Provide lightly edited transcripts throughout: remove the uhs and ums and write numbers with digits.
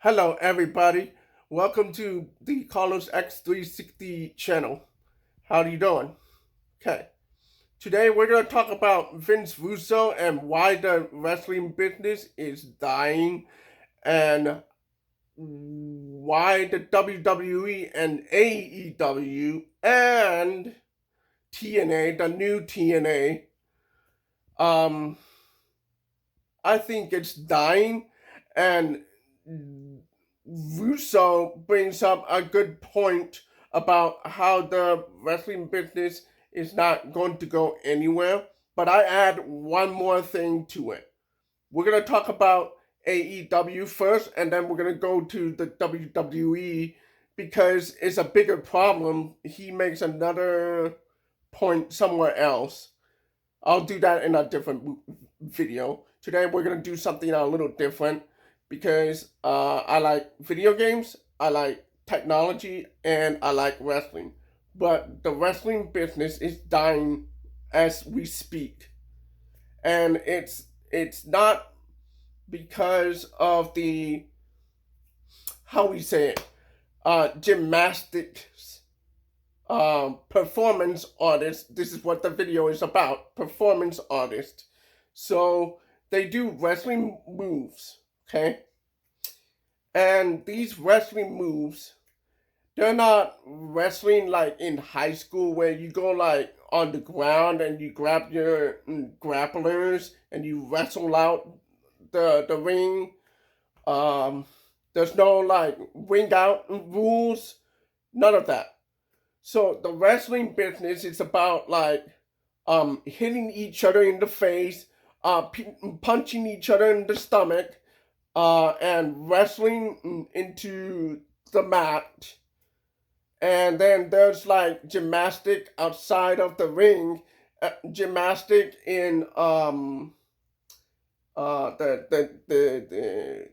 Hello, everybody. Welcome to the Carlos X360 channel. How you doing? Okay. Today we're going to talk about Vince Russo and why the wrestling business is dying and why the WWE and AEW and TNA, the new TNA, um, I think it's dying, and Russo brings up a good point about how the wrestling business is not going to go anywhere. But I add one more thing to it. We're going to talk about AEW first, and then we're going to go to the WWE because it's a bigger problem. He makes another point somewhere else. I'll do that in a different video. Today we're gonna do something a little different because I like video games, I like technology, and I like wrestling. But the wrestling business is dying as we speak, and it's not because of the how we say it gymnastics performance artist. This is what the video is about. Performance artist. So they do wrestling moves, okay? And these wrestling moves, they're not wrestling like in high school where you go like on the ground and you grab your grapplers and you wrestle out the ring. Um, there's no like ring out rules, none of that. So the wrestling business is about like hitting each other in the face, punching each other in the stomach, and wrestling into the mat. And then there's like gymnastic outside of the ring, gymnastic in the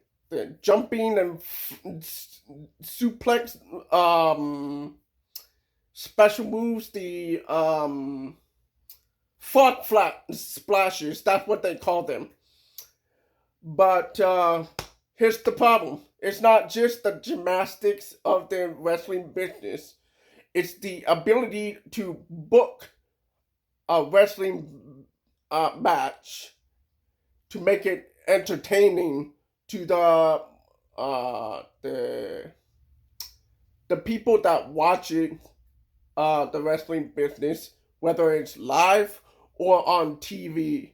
jumping and suplex special moves, the frog flat splashes. That's what they call them. But here's the problem. It's not just the gymnastics of the wrestling business. It's the ability to book a wrestling match to make it entertaining to the people that watch it, the wrestling business, whether it's live or on TV.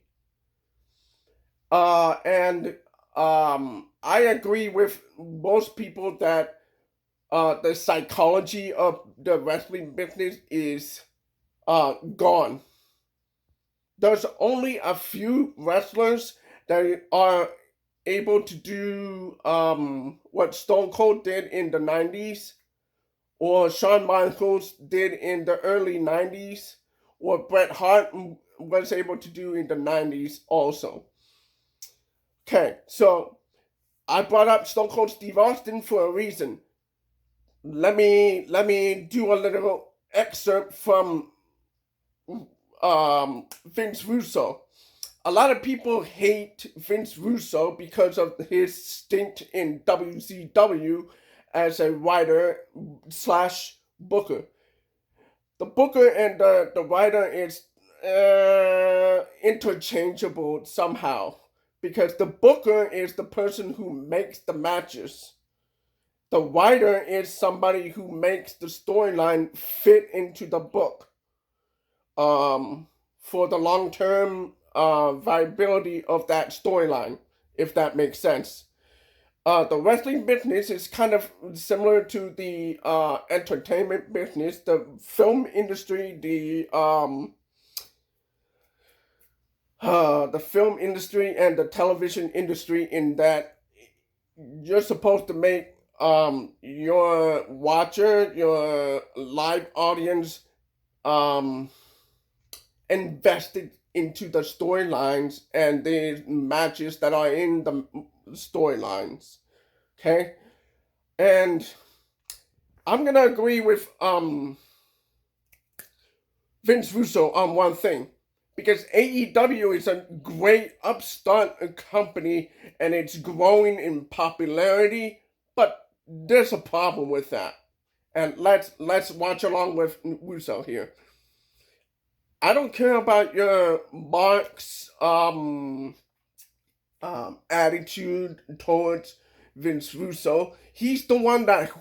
And I agree with most people that the psychology of the wrestling business is gone. There's only a few wrestlers that are able to do what Stone Cold did in the 90s, or Shawn Michaels did in the early 90s, or Bret Hart was able to do in the 90s also. Okay, so I brought up Stone Cold Steve Austin for a reason. Let me do a little excerpt from Vince Russo. A lot of people hate Vince Russo because of his stint in WCW as a writer slash booker. The booker and the writer is interchangeable somehow, because the booker is the person who makes the matches. The writer is somebody who makes the storyline fit into the book for the long term viability of that storyline, if that makes sense. The wrestling business is kind of similar to the entertainment business, the film industry, the film industry and the television industry, in that you're supposed to make your watcher, your live audience, invested into the storylines and the matches that are in the storylines. Okay? And I'm gonna agree with Vince Russo on one thing. Because AEW is a great upstart company and it's growing in popularity, But there's a problem with that. And let's watch along with Russo here. I don't care about your Mark's attitude towards Vince Russo. He's the one that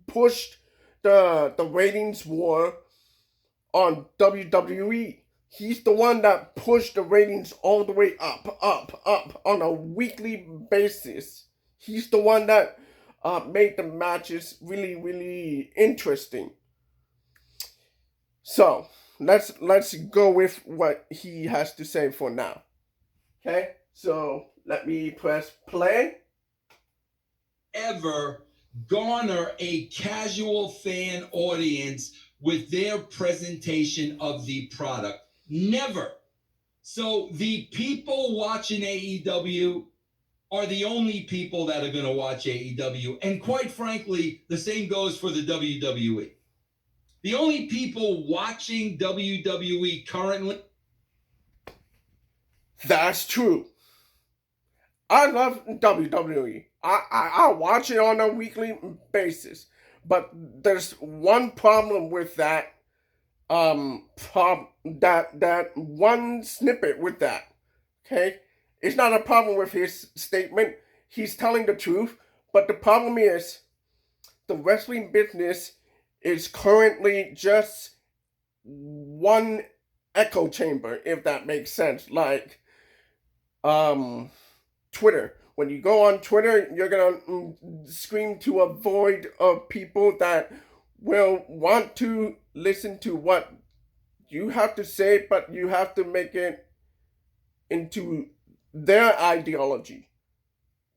pushed the ratings war on WWE. He's the one that pushed the ratings all the way up on a weekly basis. He's the one that made the matches really, really interesting. So let's go with what he has to say for now. Okay, so let me press play. Ever garner a casual fan audience with their presentation of the product. Never. So the people watching AEW are the only people that are going to watch AEW. And quite frankly, the same goes for the WWE. The only people watching WWE currently. That's true. I love WWE. I watch it on a weekly basis. But there's one problem with that. That one snippet with that. Okay? It's not a problem with his statement. He's telling the truth. But the problem is the wrestling business is currently just one echo chamber, if that makes sense. Like Twitter. When you go on Twitter, you're gonna scream to a void of people that will want to listen to what you have to say, but you have to make it into their ideology,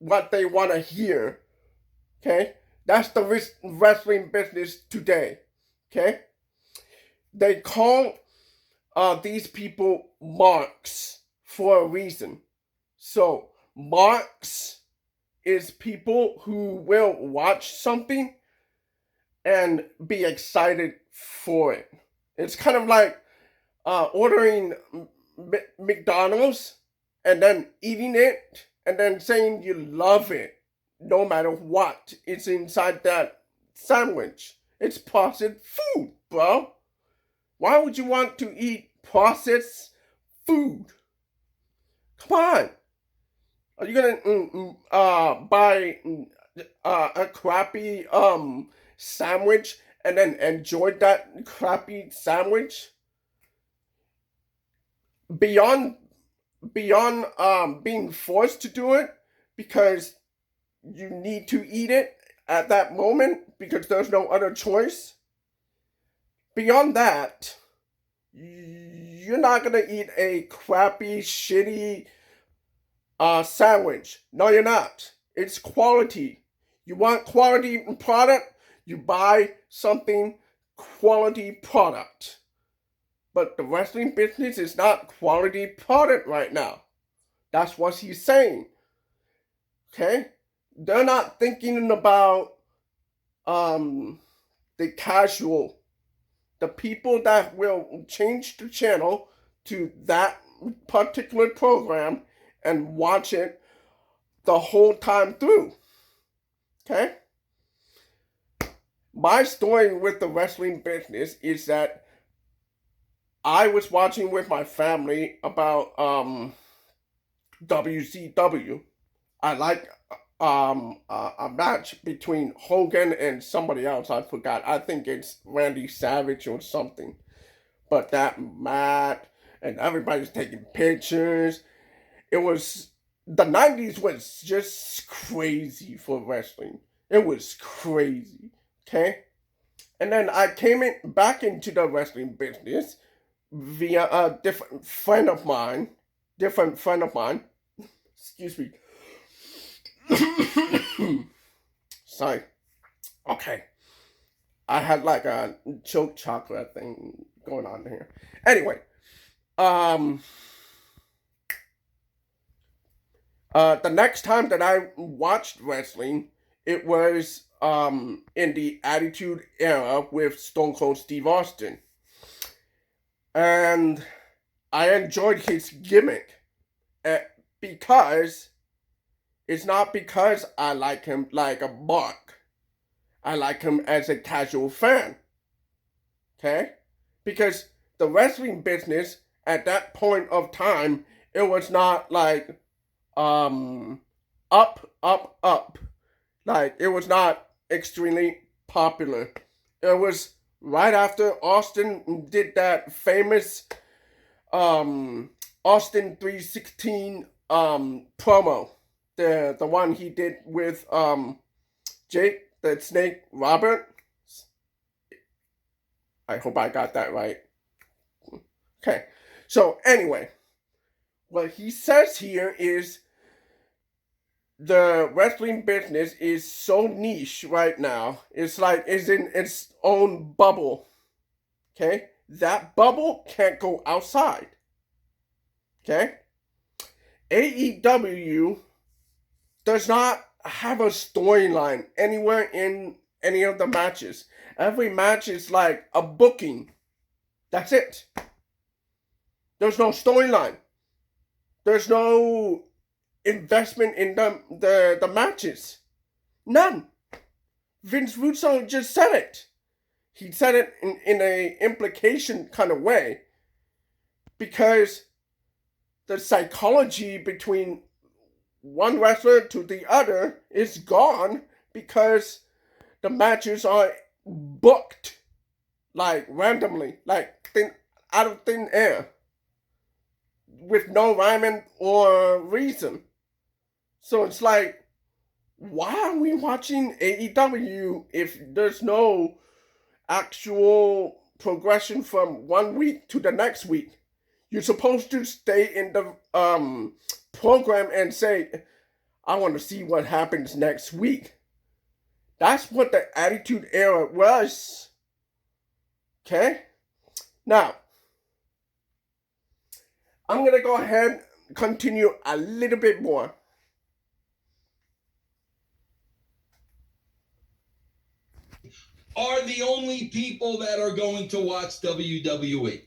what they want to hear. Okay, that's the wrestling business today. Okay, they call these people marks for a reason. So marks is people who will watch something and be excited for it. It's kind of like ordering McDonald's and then eating it and then saying you love it no matter what is inside that sandwich. It's processed food, bro. Why would you want to eat processed food? Come on. Are you gonna buy a crappy sandwich and then enjoy that crappy sandwich? Beyond being forced to do it because you need to eat it at that moment because there's no other choice. Beyond that, you're not gonna eat a crappy, shitty sandwich. No, you're not. It's quality. You want quality product, you buy something quality product. But the wrestling business is not quality product right now. That's what he's saying. Okay? They're not thinking about the casual, the people that will change the channel to that particular program and watch it the whole time through. Okay? My story with the wrestling business is that I was watching with my family about WCW. I like a match between Hogan and somebody else. I forgot. I think it's Randy Savage or something. But that match, and everybody's taking pictures. It was the 90s was just crazy for wrestling. It was crazy. Okay? And then I came back into the wrestling business via a different friend of mine. Excuse me. Sorry. Okay. I had like a choke chocolate thing going on here. Anyway, the next time that I watched wrestling, it was in the Attitude Era with Stone Cold Steve Austin. And I enjoyed his gimmick because It's not because I like him like a mark. I like him as a casual fan. Okay? Because the wrestling business at that point of time, it was not like up, up, up. Like it was not extremely popular. It was right after Austin did that famous Austin 316 promo. The one he did with Jake the Snake Robert. I hope I got that right. Okay. So anyway, what he says here is the wrestling business is so niche right now. It's like it's in its own bubble. Okay? That bubble can't go outside. Okay? AEW does not have a storyline anywhere in any of the matches. Every match is like a booking. That's it. There's no storyline. There's no investment in the matches. None. Vince Russo just said it. He said it in a implication kind of way. Because the psychology between one wrestler to the other is gone because the matches are booked like randomly, like out of thin air, with no rhyme or reason. So it's like, why are we watching AEW if there's no actual progression from one week to the next week? You're supposed to stay in the program and say, I want to see what happens next week. That's what the Attitude Era was. Okay? Now, I'm going to go ahead and continue a little bit more. Are the only people that are going to watch WWE.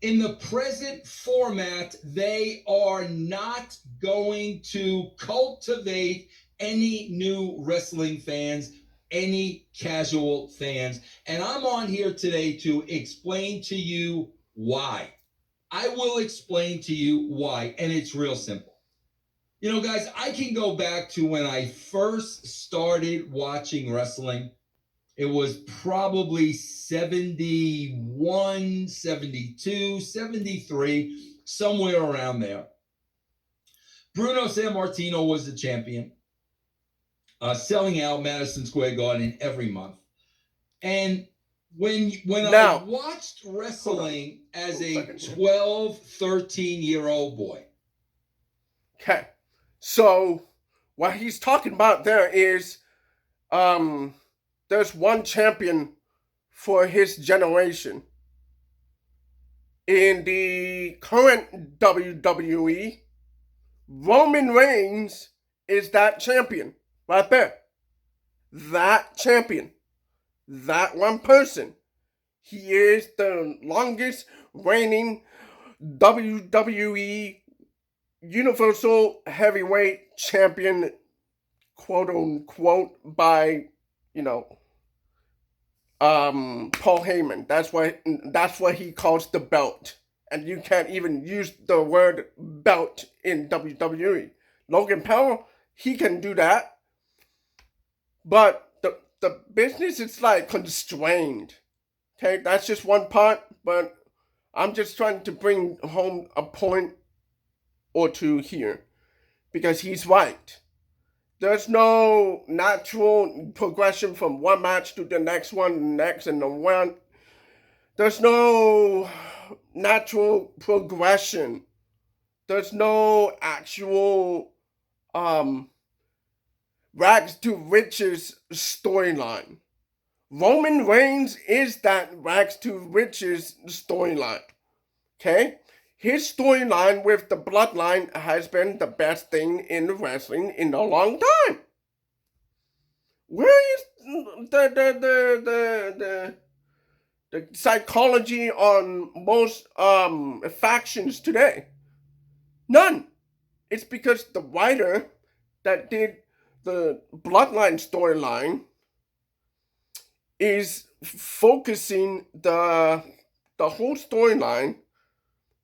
In the present format, they are not going to cultivate any new wrestling fans, any casual fans. And I'm on here today to explain to you why. I will explain to you why, and it's real simple. You know, guys, I can go back to when I first started watching wrestling. It was probably 71, 72, 73, somewhere around there. Bruno Sammartino was the champion, selling out Madison Square Garden every month. And when I watched wrestling as a 12, 13-year-old boy. Okay. So what he's talking about there is there's one champion for his generation. In the current WWE, Roman Reigns is that champion right there. That champion. That one person. He is the longest reigning WWE Universal Heavyweight Champion, quote unquote, by, Paul Heyman. That's what he calls the belt. And you can't even use the word belt in WWE. Logan Paul, he can do that. But the business is like constrained. Okay, that's just one part, but I'm just trying to bring home a point or two here. Because he's right. There's no natural progression from one match to the next one, next, and the one. There's no natural progression. There's no actual rags to riches storyline. Roman Reigns is that rags to riches storyline. Okay? His storyline with the bloodline has been the best thing in wrestling in a long time. Where is the psychology on most factions today? None. It's because the writer that did the Bloodline storyline is focusing the whole storyline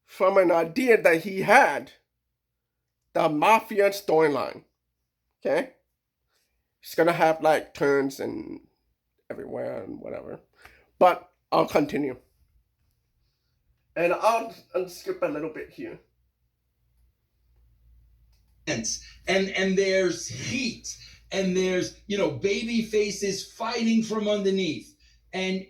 from an idea that he had, the Mafia storyline. Okay? It's gonna have like turns and everywhere and whatever. But I'll continue. And I'll skip a little bit here. And there's heat, and there's, you know, baby faces fighting from underneath, and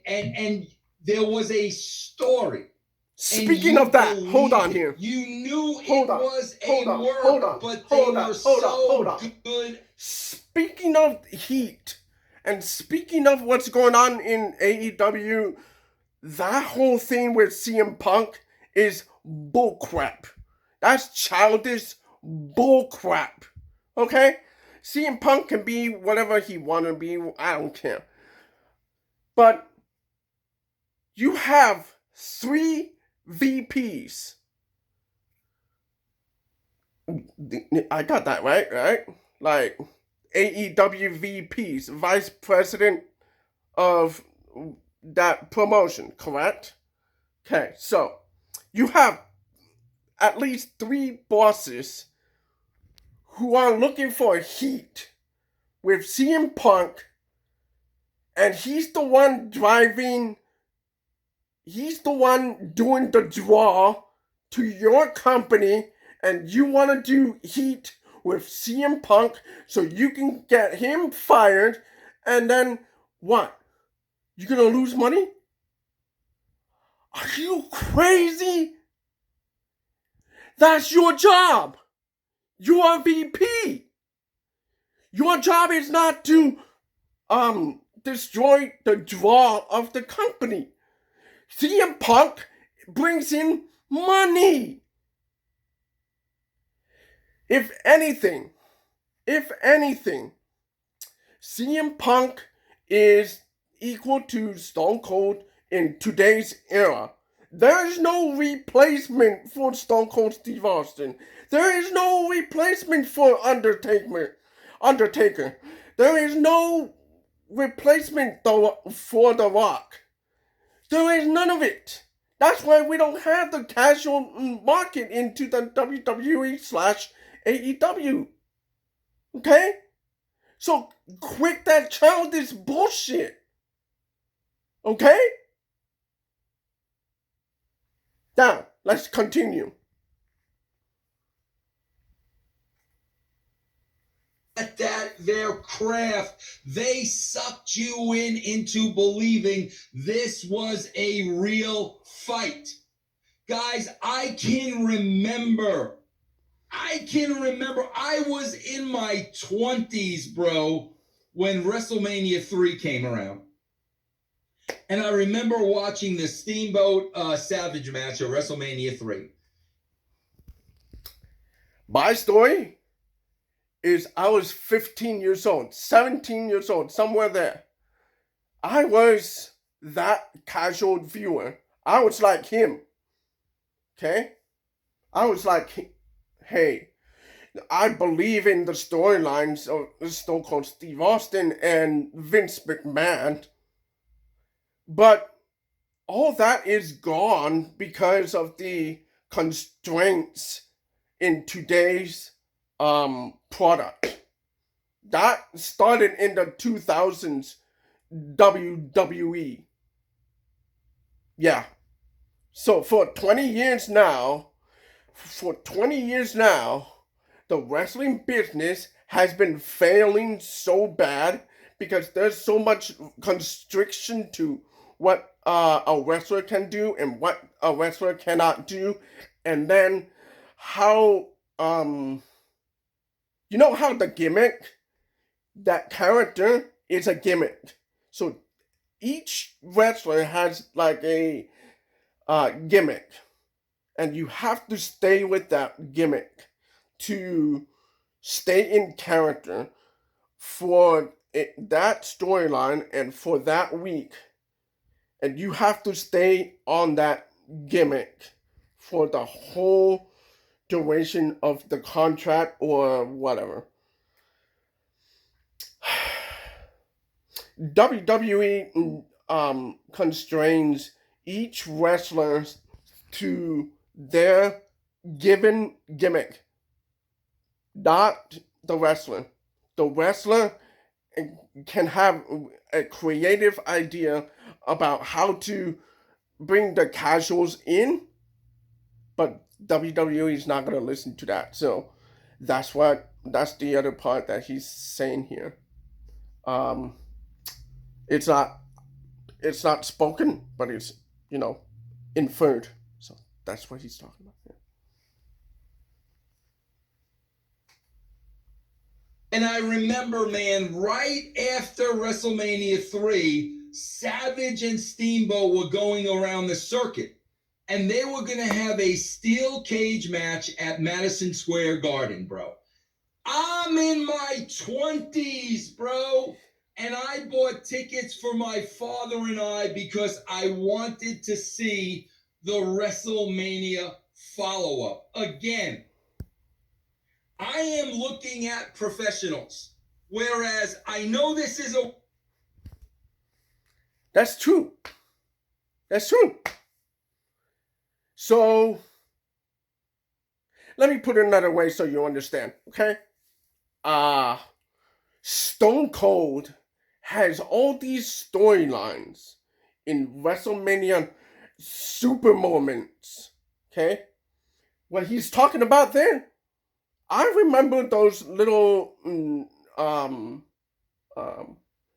there was a story. Speaking of that, hold on it. here. You knew it was a work, but they were so good. Speaking of heat, and speaking of what's going on in AEW, that whole thing with CM Punk is bullcrap. That's childish bullcrap. Okay? CM Punk can be whatever he want to be. I don't care. But you have 3 VPs. I got that right? Like AEW VPs, Vice President of that promotion, correct? Okay, so you have at least 3 bosses who are looking for heat with CM Punk, and he's the one driving, he's the one doing the draw to your company, and you want to do heat with CM Punk so you can get him fired, and then what? You gonna lose money? Are you crazy? That's your job. You are VP. Your job is not to destroy the draw of the company. CM Punk brings in money. If anything, CM Punk is equal to Stone Cold in today's era. There is no replacement for Stone Cold Steve Austin. There is no replacement for Undertaker. There is no replacement for The Rock. There is none of it. That's why we don't have the casual market into the WWE/AEW. Okay? So quit that childish bullshit. Okay? Now, let's continue. At that, their craft, they sucked you into believing this was a real fight. Guys, I can remember I was in my 20s, bro, when WrestleMania 3 came around. And I remember watching the Steamboat Savage match at WrestleMania 3. My story is I was 15 years old, 17 years old, somewhere there. I was that casual viewer. I was like him. Okay? I was like, hey, I believe in the storylines of Stone Cold Steve Austin and Vince McMahon. But all that is gone because of the constraints in today's product. That started in the 2000s WWE. Yeah. So for 20 years now, the wrestling business has been failing so bad because there's so much constriction to what a wrestler can do and what a wrestler cannot do, and then how you know how the gimmick, that character is a gimmick. So each wrestler has like a gimmick, and you have to stay with that gimmick to stay in character for that storyline and for that week. And you have to stay on that gimmick for the whole duration of the contract or whatever. WWE constrains each wrestler to their given gimmick, not the wrestler. The wrestler can have a creative idea about how to bring the casuals in, but WWE is not going to listen to that. So that's the other part that he's saying here. Um, it's not spoken, but it's inferred. So that's what he's talking about. Yeah. And I remember, man, right after WrestleMania 3, Savage and Steamboat were going around the circuit. And they were going to have a steel cage match at Madison Square Garden, bro. I'm in my 20s, bro. And I bought tickets for my father and I because I wanted to see the WrestleMania follow-up. Again, I am looking at professionals, whereas I know this is a... That's true. That's true. So, let me put it another way so you understand, okay? Stone Cold has all these storylines in WrestleMania super moments, okay? What he's talking about there, I remember those little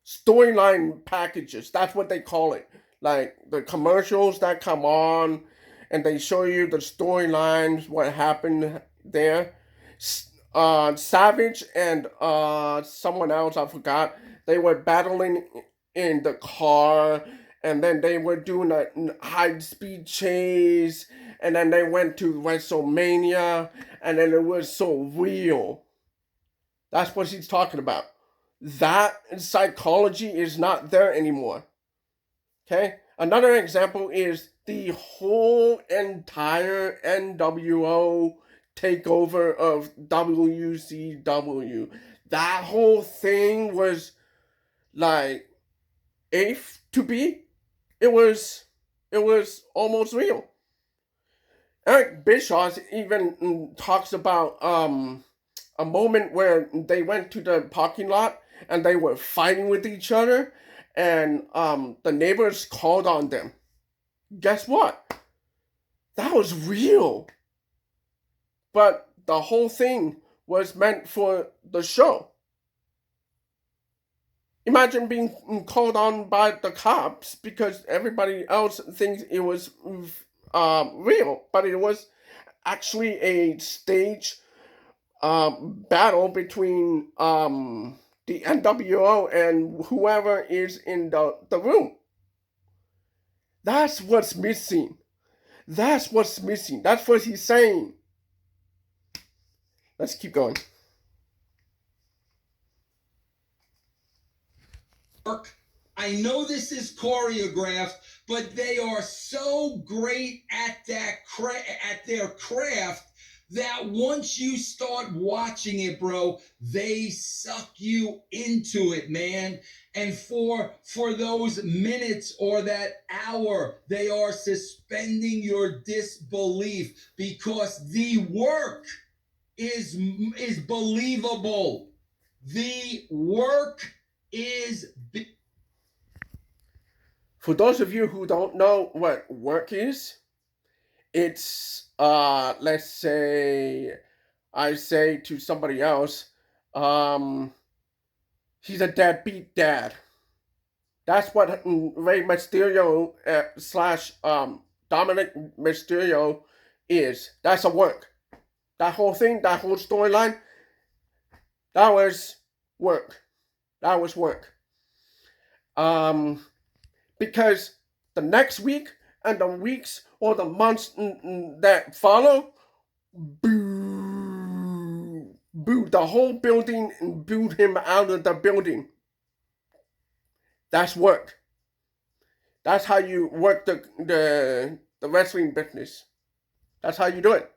storyline packages. That's what they call it. Like the commercials that come on and they show you the storylines, what happened there. Savage and someone else, I forgot, they were battling in the car, and then they were doing a high-speed chase, and then they went to WrestleMania, and then it was so real. That's what he's talking about. That psychology is not there anymore. Okay? Another example is the whole entire NWO takeover of WCW. That whole thing was like eighth to be. It was almost real. Eric Bischoff even talks about a moment where they went to the parking lot and they were fighting with each other, and the neighbors called on them. Guess what? That was real. But the whole thing was meant for the show. Imagine being called on by the cops because everybody else thinks it was real, but it was actually a stage battle between the NWO and whoever is in the room. That's what's missing. That's what's missing. That's what he's saying. Let's keep going. I know this is choreographed, but they are so great at their craft that once you start watching it, bro, they suck you into it, man. And for those minutes or that hour, they are suspending your disbelief because the work is believable. The work is... For those of you who don't know what work is, it's let's say I say to somebody else, he's a deadbeat dad. That's what Rey Mysterio slash Dominic Mysterio is. That's a work. That whole thing, that whole storyline, that was work. That was work. Because the next week and the weeks or the months that follow, boo, the whole building and booed him out of the building. That's work. That's how you work the wrestling business. That's how you do it.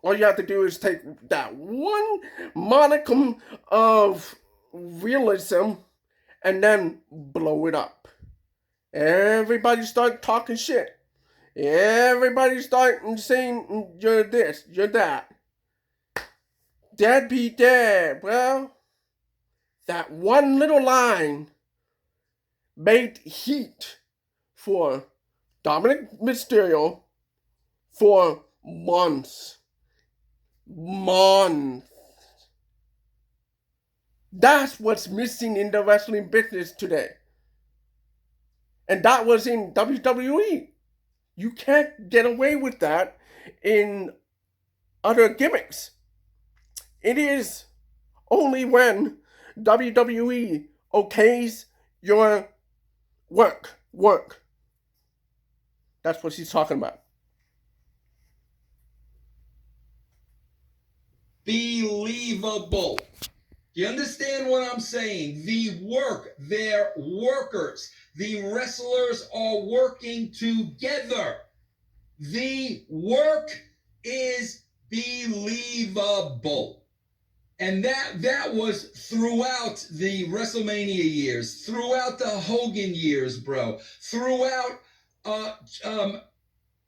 All you have to do is take that one modicum of realism and then blow it up. Everybody start talking shit. Everybody start saying you're this, you're that. Dead be dead. Well, that one little line made heat for Dominic Mysterio for months. Months. That's what's missing in the wrestling business today. And that was in WWE. You can't get away with that in other gimmicks. It is only when WWE okays your work. That's what she's talking about. Believable. You understand what I'm saying? The work, they're workers. The wrestlers are working together. The work is believable. And that was throughout the WrestleMania years, throughout the Hogan years, bro, throughout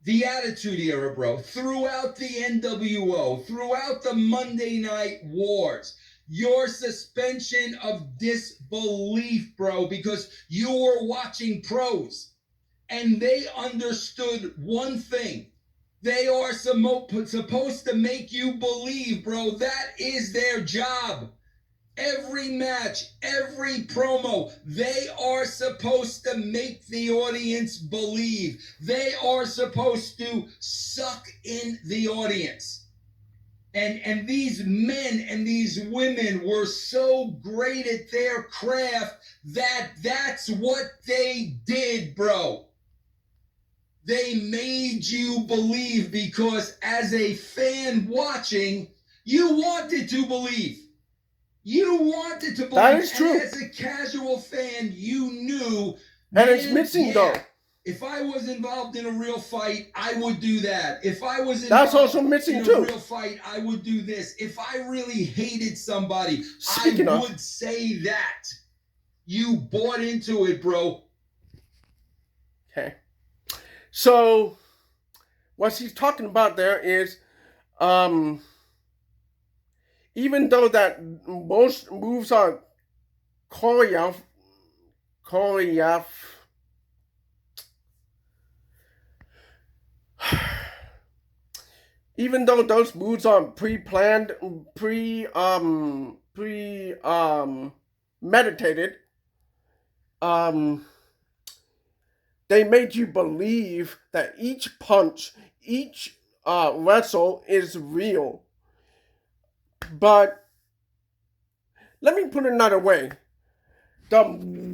the Attitude Era, bro, throughout the NWO, throughout the Monday Night Wars. Your suspension of disbelief, bro, because you were watching pros and they understood one thing. They are supposed to make you believe, bro. That is their job. Every match, every promo, they are supposed to make the audience believe. They are supposed to suck in the audience. And these men and these women were so great at their craft that that's what they did, bro. They made you believe because as a fan watching, you wanted to believe. You wanted to believe. That is true. And as a casual fan, you knew. And it's missing though. If I was involved in a real fight, I would do that. If I was involved also missing in a real fight, I would do this. If I really hated somebody, I would say that. You bought into it, bro. Okay. So, what she's talking about there is, even though that most moves are choreographed, even though those moves are pre-planned, meditated, they made you believe that each punch, each wrestle is real. But let me put it another way. The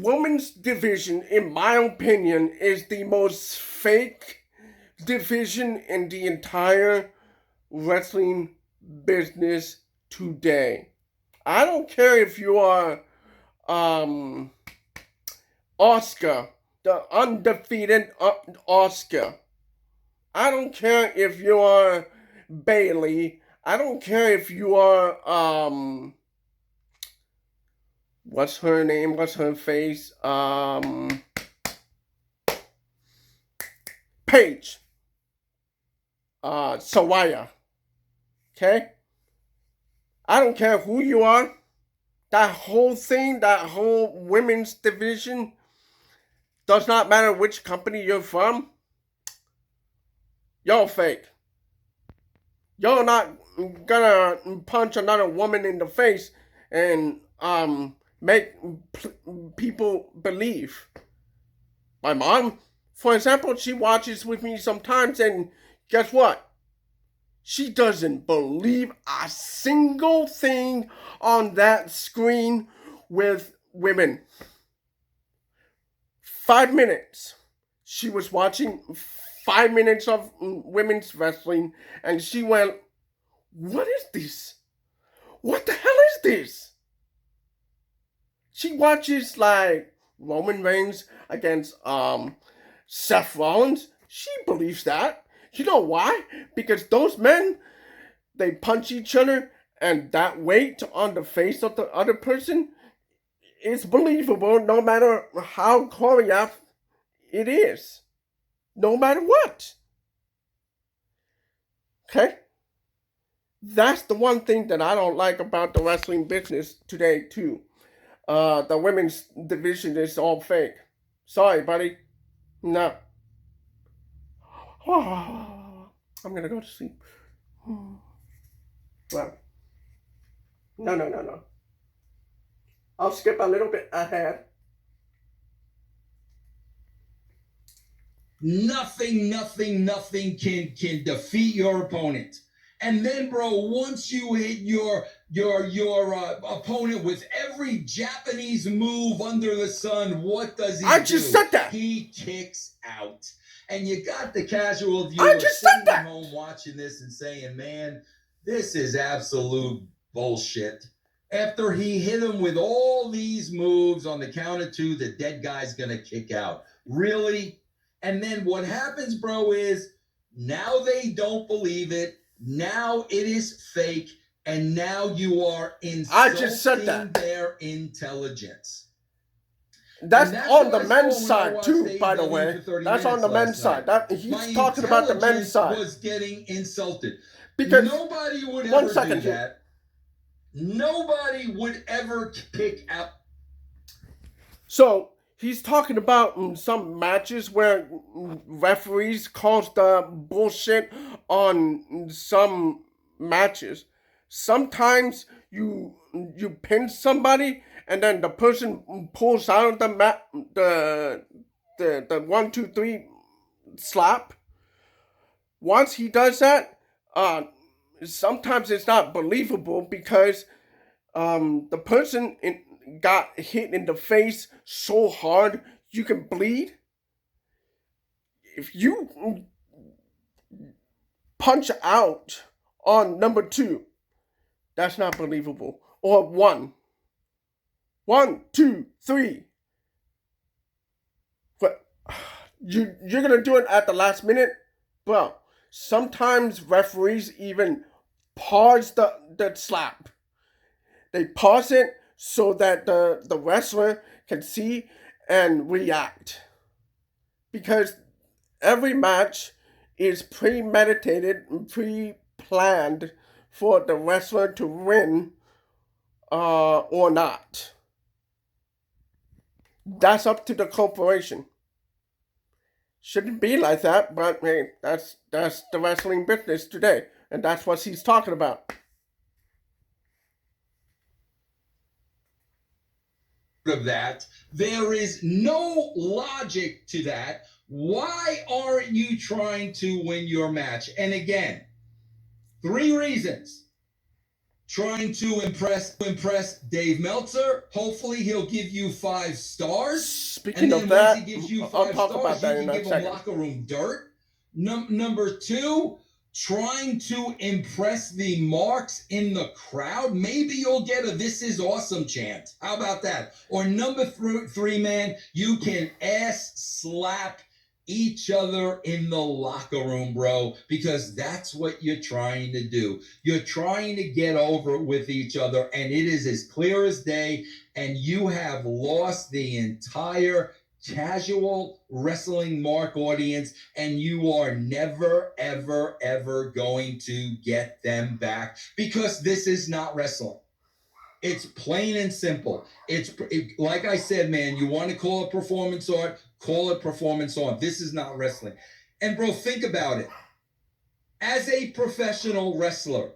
women's division, in my opinion, is the most fake division in the entire wrestling business today. I don't care if you are Oscar, the undefeated Oscar. I don't care if you are Bailey. I don't care if you are what's her name? What's her face? Paige. Sawaya. Okay? I don't care who you are. That whole thing, that whole women's division, does not matter which company you're from. You're fake. You're not gonna punch another woman in the face and make people believe. My mom, for example, she watches with me sometimes, and guess what? She doesn't believe a single thing on that screen with women. 5 minutes. She was watching 5 minutes of women's wrestling, and she went, "What is this? What the hell is this?" She watches like Roman Reigns against Seth Rollins. She believes that. You know why? Because those men, they punch each other, and that weight on the face of the other person it's believable no matter how choreographed it is. No matter what. Okay? That's the one thing that I don't like about the wrestling business today, too. The women's division is all fake. Sorry, buddy. No. I'm gonna go to sleep. Well, no. I'll skip a little bit ahead. Nothing can defeat your opponent. And then, bro, once you hit your opponent with every Japanese move under the sun, what does he do? I just said that. He kicks out. And you got the casual viewer sitting at home watching this and saying, man, this is absolute bullshit. After he hit him with all these moves on the count of two, the dead guy's going to kick out. Really? And then what happens, bro, is now they don't believe it. Now it is fake. And now you are insulting their intelligence. That's on the men's side too, by the way. That's on the men's side. He's talking about the men's side. Was getting insulted because nobody would ever do that. Nobody would ever pick out. So he's talking about some matches where referees caused the bullshit on some matches. Sometimes you pin somebody and then the person pulls out the 1, 2, 3 slap. Once he does that, sometimes it's not believable because the person got hit in the face so hard you can bleed. If you punch out on number 2, that's not believable. Or 1, 2, 3. But you're gonna do it at the last minute, bro. Sometimes referees even pause the slap. They pause it so that the wrestler can see and react. Because every match is premeditated and pre-planned for the wrestler to win or not. That's up to the corporation. Shouldn't be like that, but hey, that's the wrestling business today, and that's what he's talking about. Of that, there is no logic to that. Why aren't you trying to win your match? And again, 3 reasons. Trying to impress Dave Meltzer. Hopefully he'll give you 5 stars. Speaking of that, once he gives you 5 stars, about that you can give him locker room dirt. Number 2, trying to impress the marks in the crowd. Maybe you'll get a "This is awesome" chant. How about that? Or number 3, man, you can ass slap each other in the locker room, bro, because that's what you're trying to do. You're trying to get over with each other, and it is as clear as day, and you have lost the entire casual wrestling mark audience, and you are never, ever going to get them back, because this is not wrestling. It's plain and simple. Like I said, man, you want to call it performance art, call it performance art. This is not wrestling. And bro, think about it. As a professional wrestler,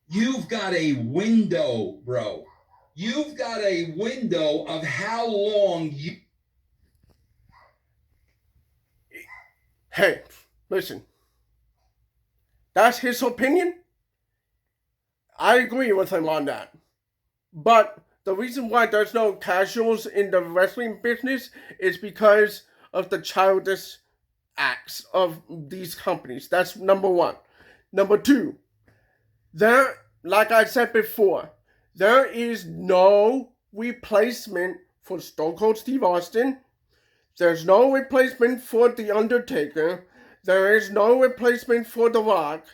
you've got a window, bro. You've got a window of how long you... Hey, listen. That's his opinion. I agree with him on that. But the reason why there's no casuals in the wrestling business is because of the childish acts of these companies. That's number 1. Number 2, like I said before, there is no replacement for Stone Cold Steve Austin. There's no replacement for The Undertaker. There is no replacement for The Rock.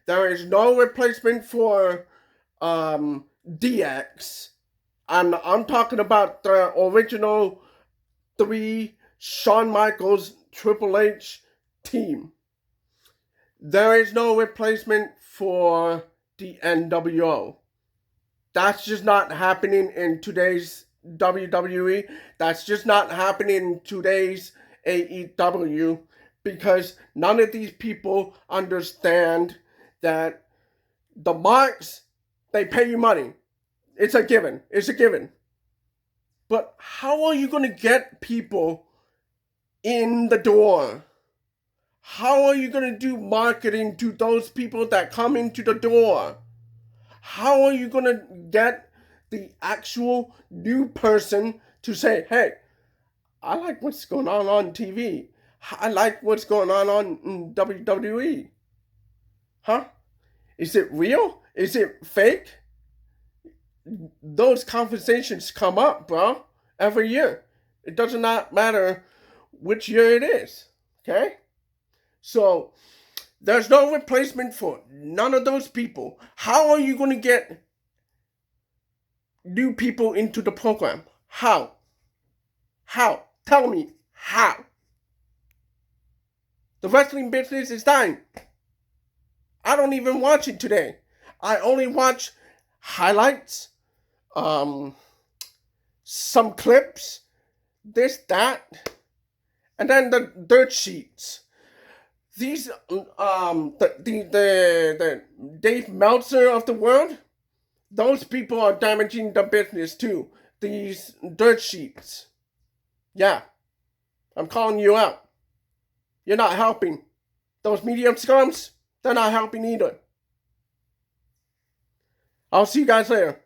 There is no replacement for DX. And I'm talking about the original 3 Shawn Michaels Triple H team. There is no replacement for the NWO. That's just not happening in today's WWE. That's just not happening in today's AEW, because none of these people understand that the marks, they pay you money. It's a given. It's a given. But how are you going to get people in the door? How are you going to do marketing to those people that come into the door? How are you going to get the actual new person to say, hey, I like what's going on TV. I like what's going on WWE. Huh? Is it real? Is it fake? Those conversations come up, bro, every year. It does not matter which year it is. Okay? So, there's no replacement for none of those people. How are you going to get new people into the program? How? How? Tell me how. The wrestling business is dying. I don't even watch it today. I only watch highlights, some clips, this, that, and then the dirt sheets. These, the Dave Meltzer of the world, those people are damaging the business too. These dirt sheets. Yeah. I'm calling you out. You're not helping. Those medium scrums, they're not helping either. I'll see you guys later.